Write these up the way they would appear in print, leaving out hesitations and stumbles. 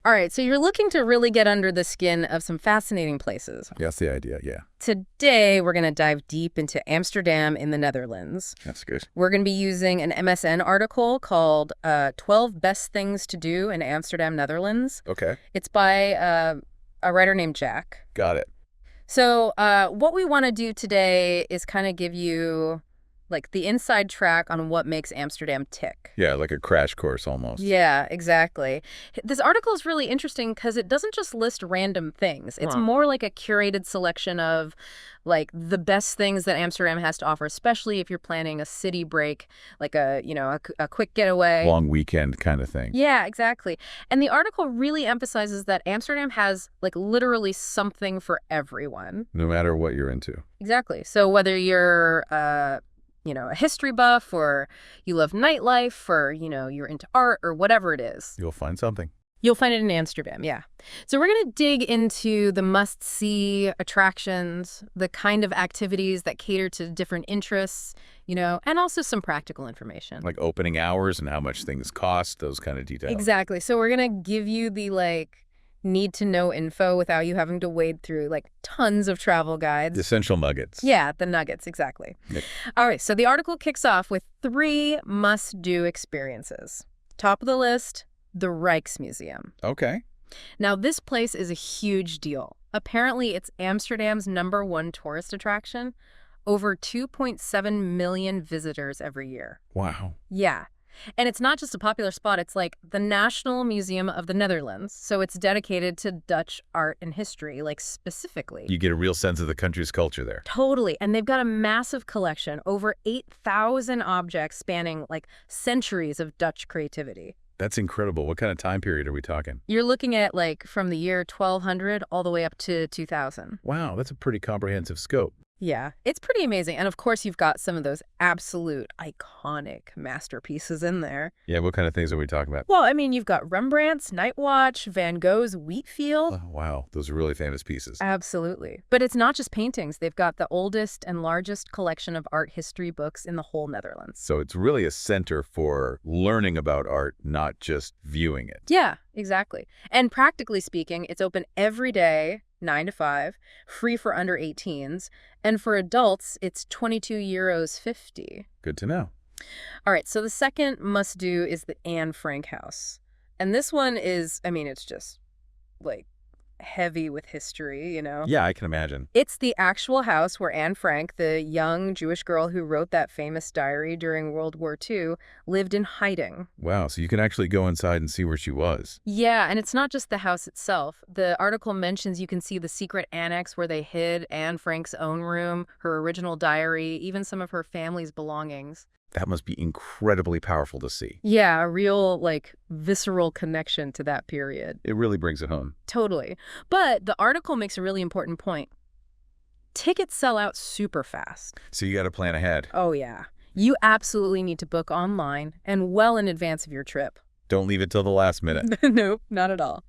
All right, so you're looking to really get under the skin of some fascinating places. That's the idea, yeah. Today, we're going to dive deep into Amsterdam in the Netherlands. That's good. We're going to be using an MSN article called 12 Best Things to Do in Amsterdam, Netherlands. Okay. It's by a writer named Jack. Got it. So what we want to do today is kind of give you like the inside track on what makes Amsterdam tick. Yeah, like a crash course almost. Yeah, exactly. This article is really interesting because it doesn't just list random things. It's more like a curated selection of like the best things that Amsterdam has to offer, especially if you're planning a city break, like a quick getaway. Long weekend kind of thing. Yeah, exactly. And the article really emphasizes that Amsterdam has like literally something for everyone. No matter what you're into. Exactly. So whether you're a history buff, or you love nightlife, or, you're into art, or whatever it is. You'll find something. You'll find it in Amsterdam, yeah. So we're going to dig into the must-see attractions, the kind of activities that cater to different interests, and also some practical information. Like opening hours and how much things cost, those kind of details. Exactly. So we're going to give you the, need-to-know info without you having to wade through, tons of travel guides. The essential nuggets. Yeah, the nuggets, exactly. Yeah. All right, so the article kicks off with 3 must-do experiences. Top of the list, the Rijksmuseum. Okay. Now, this place is a huge deal. Apparently, it's Amsterdam's #1 tourist attraction. Over 2.7 million visitors every year. Wow. Yeah. And it's not just a popular spot, it's like the National Museum of the Netherlands. So it's dedicated to Dutch art and history, specifically. You get a real sense of the country's culture there. Totally. And they've got a massive collection, over 8,000 objects spanning centuries of Dutch creativity. That's incredible. What kind of time period are we talking? You're looking at from the year 1200 all the way up to 2000. Wow, that's a pretty comprehensive scope. Yeah, it's pretty amazing. And of course, you've got some of those absolute iconic masterpieces in there. Yeah, what kind of things are we talking about? Well, I mean, you've got Rembrandt's Night Watch, Van Gogh's Wheat Field. Oh, wow, those are really famous pieces. Absolutely. But it's not just paintings. They've got the oldest and largest collection of art history books in the whole Netherlands. So it's really a center for learning about art, not just viewing it. Yeah, exactly. And practically speaking, it's open every day, 9 to 5, free for under 18s. And for adults, it's €22.50. Good to know. All right, so the second must-do is the Anne Frank house. And this one is, it's just, heavy with history, Yeah, I can imagine. It's the actual house where Anne Frank, the young Jewish girl who wrote that famous diary during World War II, lived in hiding. Wow, so you can actually go inside and see where she was. Yeah, and it's not just the house itself. The article mentions you can see the secret annex where they hid Anne Frank's own room, her original diary, even some of her family's belongings. That must be incredibly powerful to see. Yeah, a real, visceral connection to that period. It really brings it home. Totally. But the article makes a really important point. Tickets sell out super fast. So you got to plan ahead. Oh, yeah. You absolutely need to book online and well in advance of your trip. Don't leave it till the last minute. Nope, not at all.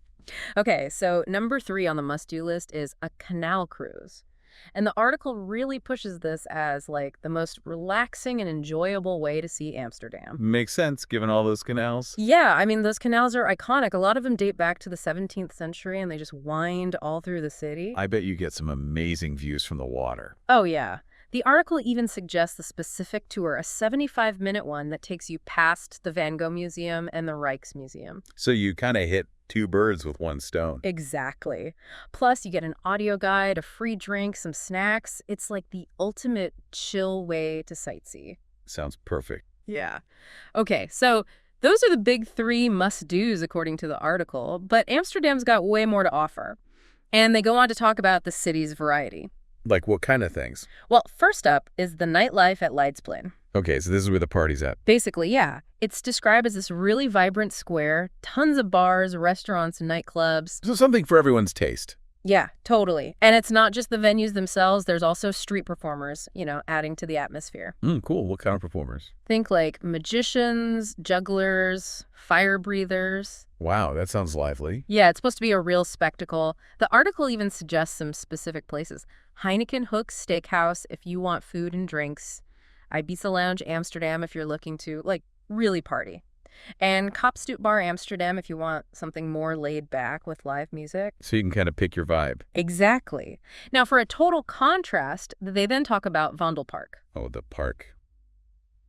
Okay, so number 3 on the must-do list is a canal cruise. And the article really pushes this as, the most relaxing and enjoyable way to see Amsterdam. Makes sense, given all those canals. Yeah, those canals are iconic. A lot of them date back to the 17th century, and they just wind all through the city. I bet you get some amazing views from the water. Oh, yeah. The article even suggests a specific tour, a 75-minute one that takes you past the Van Gogh Museum and the Rijksmuseum. So you kind of hit 2 birds with 1 stone. Exactly. Plus, you get an audio guide, a free drink, some snacks. It's the ultimate chill way to sightsee. Sounds perfect. Yeah. Okay, so those are the big 3 must-dos according to the article, but Amsterdam's got way more to offer. And they go on to talk about the city's variety. Like what kind of things? Well, first up is the nightlife at Leidsplein. Okay, so this is where the party's at. Basically, yeah. It's described as this really vibrant square, tons of bars, restaurants, and nightclubs. So something for everyone's taste. Yeah, totally. And it's not just the venues themselves. There's also street performers, adding to the atmosphere. Cool. What kind of performers? Think magicians, jugglers, fire breathers. Wow, that sounds lively. Yeah, it's supposed to be a real spectacle. The article even suggests some specific places. Heineken Hook Steakhouse if you want food and drinks. Ibiza Lounge Amsterdam if you're looking to, really party. And Kopstoot Bar Amsterdam if you want something more laid back with live music. So you can kind of pick your vibe. Exactly. Now, for a total contrast, they then talk about Vondelpark. Oh, the park.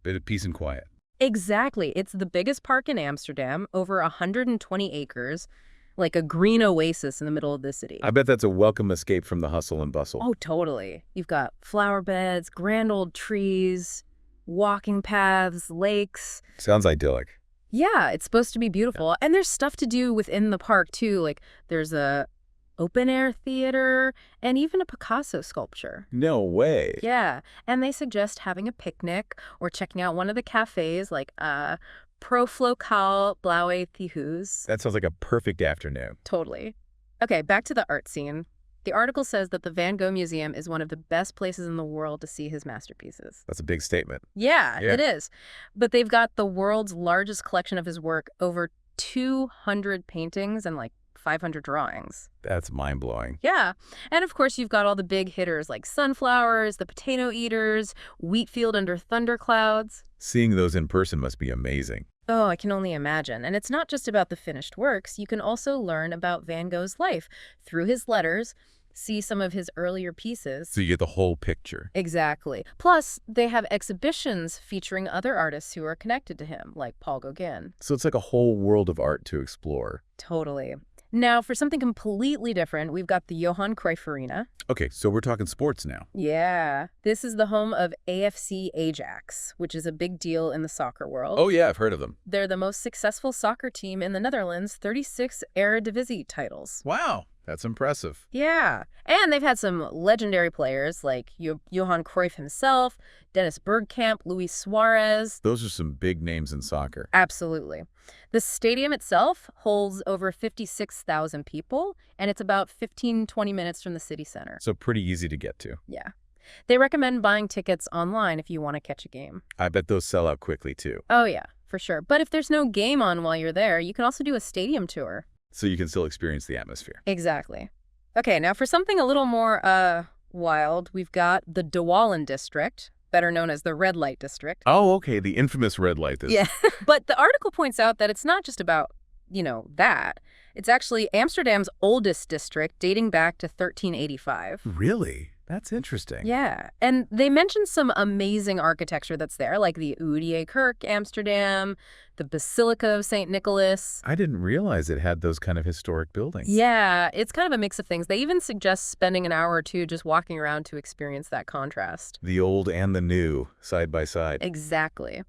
Bit of peace and quiet. Exactly. It's the biggest park in Amsterdam, over 120 acres, like a green oasis in the middle of the city. I bet that's a welcome escape from the hustle and bustle. Oh, totally. You've got flower beds, grand old trees, walking paths, lakes. Sounds idyllic. Yeah, it's supposed to be beautiful. And there's stuff to do within the park, too. Like, there's a open-air theater and even a Picasso sculpture. No way. Yeah, and they suggest having a picnic or checking out one of the cafes, like Proflokaal Blauwe Theehuis. That sounds like a perfect afternoon. Totally. Okay, back to the art scene. The article says that the Van Gogh Museum is one of the best places in the world to see his masterpieces. That's a big statement. Yeah, Yeah. it is. But they've got the world's largest collection of his work, over 200 paintings and like 500 drawings. That's mind-blowing. Yeah. And of course, you've got all the big hitters like sunflowers, the potato eaters, wheat field under thunderclouds. Seeing those in person must be amazing. Oh, I can only imagine. And it's not just about the finished works. You can also learn about Van Gogh's life through his letters, see some of his earlier pieces. So you get the whole picture. Exactly. Plus, they have exhibitions featuring other artists who are connected to him, like Paul Gauguin. So it's like a whole world of art to explore. Totally. Now, for something completely different, we've got the Johan Cruyff Arena. Okay, so we're talking sports now. Yeah. This is the home of AFC Ajax, which is a big deal in the soccer world. Oh yeah, I've heard of them. They're the most successful soccer team in the Netherlands, 36 Eredivisie titles. Wow, that's impressive. Yeah. And they've had some legendary players like Johan Cruyff himself, Dennis Bergkamp, Luis Suarez. Those are some big names in soccer. Absolutely. The stadium itself holds over 56,000 people, and it's about 15-20 minutes from the city center. So pretty easy to get to. Yeah. They recommend buying tickets online if you want to catch a game. I bet those sell out quickly too. Oh, yeah, for sure. But if there's no game on while you're there, you can also do a stadium tour. So you can still experience the atmosphere. Exactly. Okay, now for something a little more wild, we've got the De Wallen district, better known as the red light district. Oh, okay, the infamous red light district. Yeah, but the article points out that it's not just about, that. It's actually Amsterdam's oldest district, dating back to 1385. Really? That's interesting. Yeah, and they mentioned some amazing architecture that's there, like the Oude Kerk, Amsterdam, the Basilica of St. Nicholas. I didn't realize it had those kind of historic buildings. Yeah, it's kind of a mix of things. They even suggest spending an hour or two just walking around to experience that contrast. The old and the new, side by side. Exactly.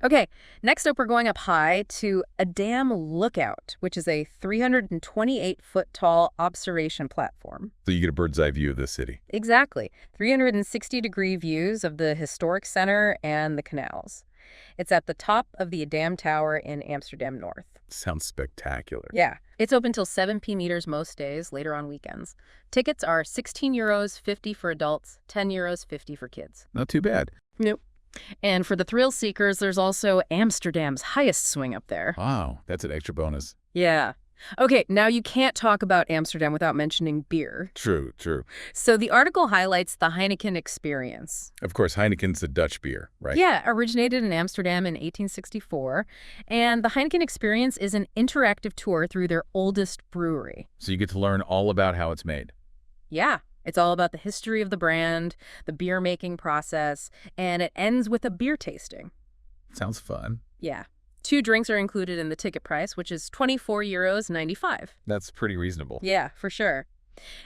Okay, next up we're going up high to Adam Lookout, which is a 328-foot-tall observation platform. So you get a bird's eye view of the city. Exactly. 360-degree views of the historic center and the canals. It's at the top of the Adam Tower in Amsterdam North. Sounds spectacular. Yeah. It's open till 7 p.m. most days, later on weekends. Tickets are €16, 50 for adults, €10, 50 for kids. Not too bad. Nope. And for the thrill seekers, there's also Amsterdam's highest swing up there. Wow, that's an extra bonus. Yeah. Okay, now you can't talk about Amsterdam without mentioning beer. True, true. So the article highlights the Heineken experience. Of course, Heineken's a Dutch beer, right? Yeah, originated in Amsterdam in 1864. And the Heineken experience is an interactive tour through their oldest brewery. So you get to learn all about how it's made. Yeah. It's all about the history of the brand, the beer making process, and it ends with a beer tasting. Sounds fun. Yeah. 2 drinks are included in the ticket price, which is €24.95. That's pretty reasonable. Yeah, for sure.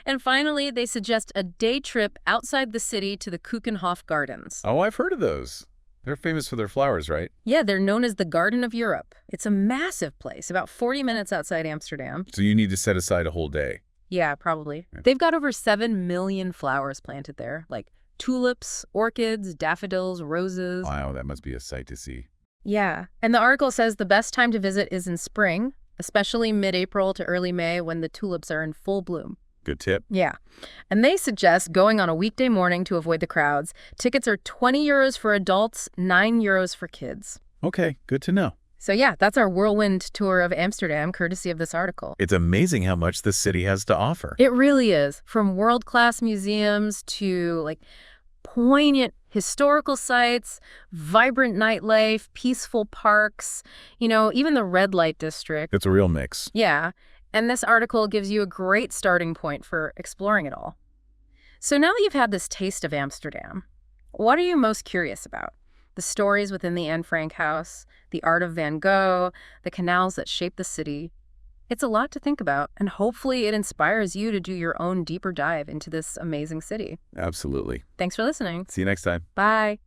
And finally, they suggest a day trip outside the city to the Keukenhof Gardens. Oh, I've heard of those. They're famous for their flowers, right? Yeah, they're known as the Garden of Europe. It's a massive place, about 40 minutes outside Amsterdam. So you need to set aside a whole day. Yeah, probably. Yeah. They've got over 7 million flowers planted there, like tulips, orchids, daffodils, roses. Wow, that must be a sight to see. Yeah, and the article says the best time to visit is in spring, especially mid-April to early May when the tulips are in full bloom. Good tip. Yeah, and they suggest going on a weekday morning to avoid the crowds. Tickets are €20 for adults, €9 for kids. Okay, good to know. So yeah, that's our whirlwind tour of Amsterdam, courtesy of this article. It's amazing how much this city has to offer. It really is. From world-class museums to, poignant historical sites, vibrant nightlife, peaceful parks, even the red light district. It's a real mix. Yeah, and this article gives you a great starting point for exploring it all. So now that you've had this taste of Amsterdam, what are you most curious about? The stories within the Anne Frank house, the art of Van Gogh, the canals that shape the city. It's a lot to think about, and hopefully it inspires you to do your own deeper dive into this amazing city. Absolutely. Thanks for listening. See you next time. Bye.